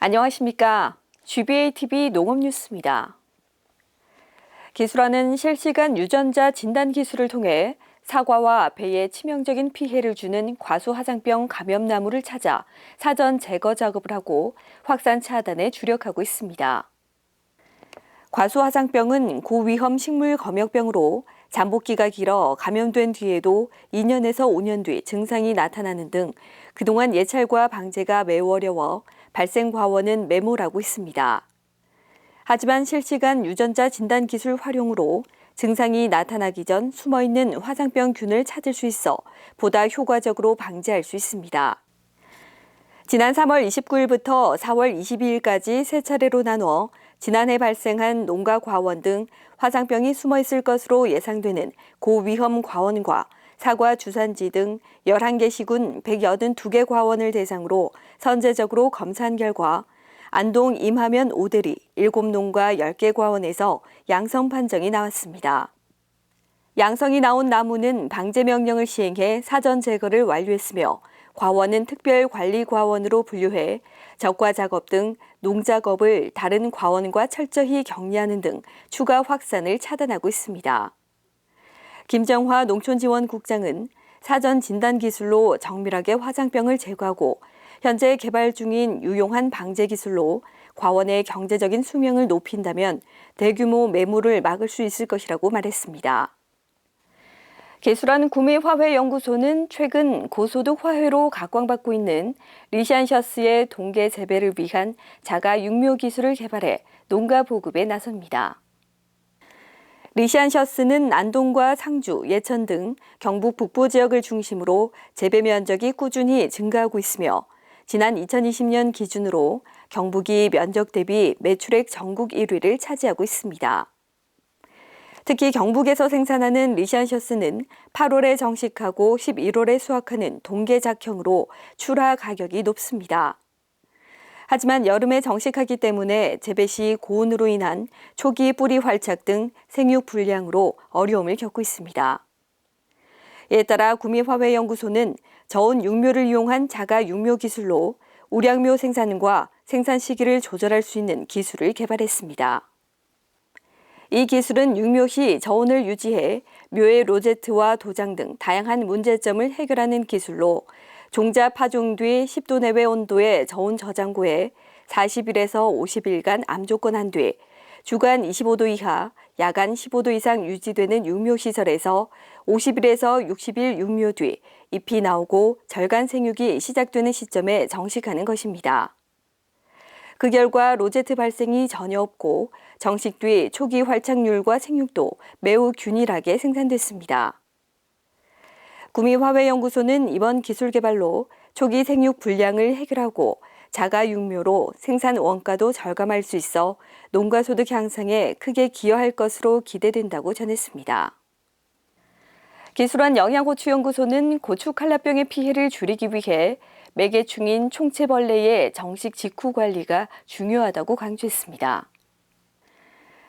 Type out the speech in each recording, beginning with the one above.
안녕하십니까. GBA-TV 농업뉴스입니다. 기술원은 실시간 유전자 진단 기술을 통해 사과와 배에 치명적인 피해를 주는 과수화장병 감염나무를 찾아 사전 제거 작업을 하고 확산 차단에 주력하고 있습니다. 과수화장병은 고위험 식물 검역병으로 잠복기가 길어 감염된 뒤에도 2년에서 5년 뒤 증상이 나타나는 등 그동안 예찰과 방제가 매우 어려워 발생 과원은 매몰하고 있습니다. 하지만 실시간 유전자 진단 기술 활용으로 증상이 나타나기 전 숨어있는 화장병균을 찾을 수 있어 보다 효과적으로 방제할 수 있습니다. 지난 3월 29일부터 4월 22일까지 세 차례로 나눠 지난해 발생한 농가 과원 등 화상병이 숨어있을 것으로 예상되는 고위험 과원과 사과 주산지 등 11개 시군 182개 과원을 대상으로 선제적으로 검사한 결과 안동 임하면 5대리 7농가 10개 과원에서 양성 판정이 나왔습니다. 양성이 나온 나무는 방제 명령을 시행해 사전 제거를 완료했으며 과원은 특별관리과원으로 분류해 적과 작업 등 농작업을 다른 과원과 철저히 격리하는 등 추가 확산을 차단하고 있습니다. 김정화 농촌지원국장은 사전 진단 기술로 정밀하게 화장병을 제거하고 현재 개발 중인 유용한 방제 기술로 과원의 경제적인 수명을 높인다면 대규모 매물을 막을 수 있을 것이라고 말했습니다. 기술원 구미화훼연구소는 최근 고소득 화훼로 각광받고 있는 리시안셔스의 동계 재배를 위한 자가 육묘 기술을 개발해 농가 보급에 나섭니다. 리시안셔스는 안동과 상주, 예천 등 경북 북부 지역을 중심으로 재배 면적이 꾸준히 증가하고 있으며 지난 2020년 기준으로 경북이 면적 대비 매출액 전국 1위를 차지하고 있습니다. 특히 경북에서 생산하는 리시안셔스는 8월에 정식하고 11월에 수확하는 동계작형으로 출하 가격이 높습니다. 하지만 여름에 정식하기 때문에 재배 시 고온으로 인한 초기 뿌리 활착 등 생육 불량으로 어려움을 겪고 있습니다. 이에 따라 구미화훼연구소는 저온 육묘를 이용한 자가 육묘 기술로 우량묘 생산과 생산 시기를 조절할 수 있는 기술을 개발했습니다. 이 기술은 육묘 시 저온을 유지해 묘의 로제트와 도장 등 다양한 문제점을 해결하는 기술로 종자 파종 뒤 10도 내외 온도의 저온 저장고에 40일에서 50일간 암조건한 뒤 주간 25도 이하, 야간 15도 이상 유지되는 육묘시설에서 50일에서 60일 육묘 뒤 잎이 나오고 절간 생육이 시작되는 시점에 정식하는 것입니다. 그 결과 로제트 발생이 전혀 없고 정식 뒤 초기 활착률과 생육도 매우 균일하게 생산됐습니다. 구미화훼연구소는 이번 기술 개발로 초기 생육 불량을 해결하고 자가 육묘로 생산 원가도 절감할 수 있어 농가 소득 향상에 크게 기여할 것으로 기대된다고 전했습니다. 기술원 영양고추연구소는 고추 칼라병의 피해를 줄이기 위해 매개충인 총채벌레의 정식 직후 관리가 중요하다고 강조했습니다.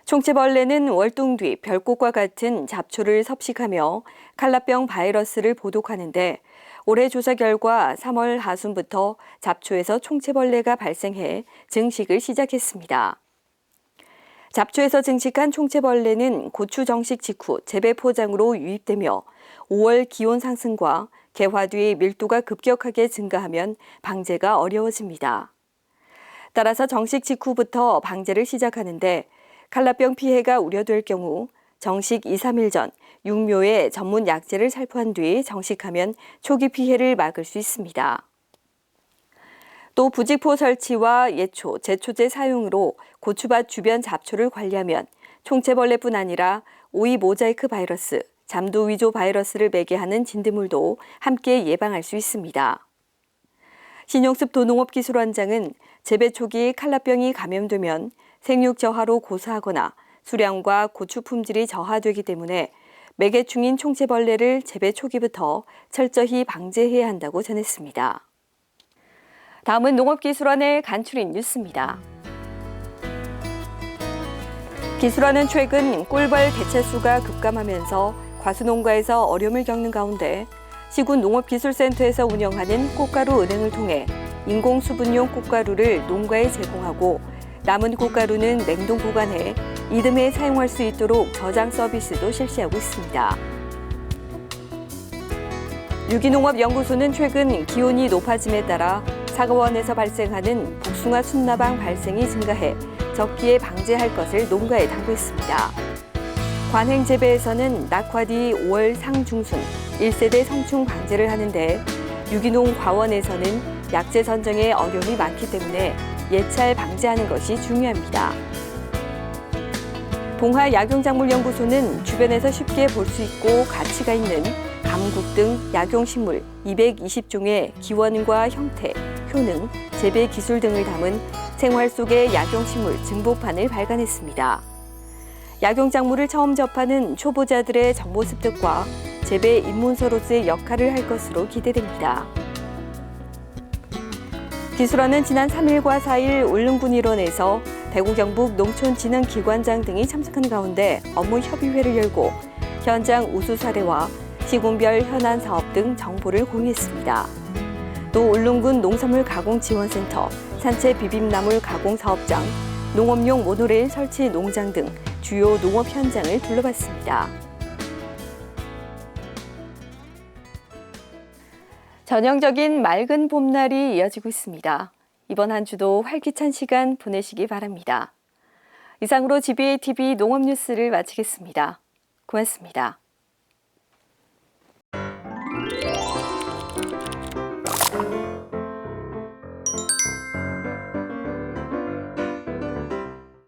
총채벌레는 월동 뒤 별꽃과 같은 잡초를 섭식하며 칼라병 바이러스를 보독하는데 올해 조사 결과 3월 하순부터 잡초에서 총채벌레가 발생해 증식을 시작했습니다. 잡초에서 증식한 총채벌레는 고추 정식 직후 재배 포장으로 유입되며 5월 기온 상승과 개화 뒤 밀도가 급격하게 증가하면 방제가 어려워집니다. 따라서 정식 직후부터 방제를 시작하는데 칼라병 피해가 우려될 경우 정식 2, 3일 전 육묘에 전문 약제를 살포한 뒤 정식하면 초기 피해를 막을 수 있습니다. 또 부직포 설치와 예초, 제초제 사용으로 고추밭 주변 잡초를 관리하면 총채벌레뿐 아니라 오이 모자이크 바이러스, 잠도 위조 바이러스를 매게 하는 진드물도 함께 예방할 수 있습니다. 신용습 도농업기술원장은 재배 초기 칼라병이 감염되면 생육 저하로 고사하거나 수량과 고추 품질이 저하되기 때문에 매개충인 총채벌레를 재배 초기부터 철저히 방제해야 한다고 전했습니다. 다음은 농업기술원의 간추린 뉴스입니다. 기술원은 최근 꿀벌 개체수가 급감하면서 과수농가에서 어려움을 겪는 가운데 시군 농업기술센터에서 운영하는 꽃가루 은행을 통해 인공 수분용 꽃가루를 농가에 제공하고 남은 꽃가루는 냉동 보관해 이듬해 사용할 수 있도록 저장 서비스도 실시하고 있습니다. 유기농업연구소는 최근 기온이 높아짐에 따라 사과원에서 발생하는 복숭아 순나방 발생이 증가해 적기에 방제할 것을 농가에 당부했습니다. 관행 재배에서는 낙화뒤 5월 상중순 1세대 성충 방제를 하는데 유기농 과원에서는 약재 선정에 어려움이 많기 때문에 예찰 방제하는 것이 중요합니다. 봉화 약용작물연구소는 주변에서 쉽게 볼 수 있고 가치가 있는 감국 등 약용식물 220종의 기원과 형태, 효능, 재배 기술 등을 담은 생활 속의 약용식물 증보판을 발간했습니다. 약용작물을 처음 접하는 초보자들의 정보 습득과 재배 입문서로서의 역할을 할 것으로 기대됩니다. 기술원은 지난 3일과 4일 울릉군 일원에서 대구 경북 농촌진흥기관장 등이 참석한 가운데 업무 협의회를 열고 현장 우수 사례와 시군별 현안 사업 등 정보를 공유했습니다. 또 울릉군 농산물 가공 지원센터, 산채 비빔나물 가공 사업장, 농업용 모노레일 설치 농장 등 주요 농업 현장을 둘러봤습니다. 전형적인 맑은 봄날이 이어지고 있습니다. 이번 한 주도 활기찬 시간 보내시기 바랍니다. 이상으로 GBA TV 농업 뉴스를 마치겠습니다. 고맙습니다.